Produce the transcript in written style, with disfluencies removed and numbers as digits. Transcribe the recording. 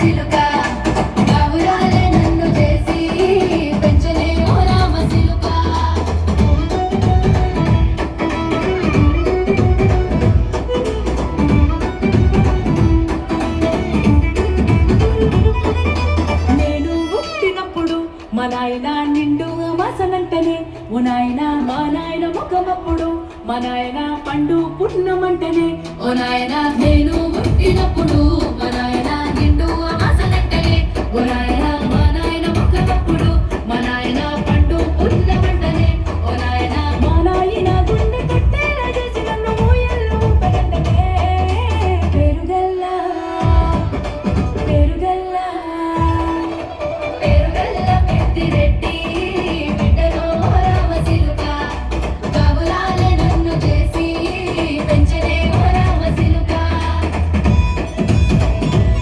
చిలుక బావురాలే నన్ను చేసి పెంచలే ఓ రామ చిలుక. నేను పుట్టినప్పుడు మా నాయన నిండు వాసనంటనే ఓ నాయన మా నాయన ముఖమప్పుడు మా నాయన పండు పుట్టినమంటనే ఓ నాయనా నేను పుట్టినప్పుడు మన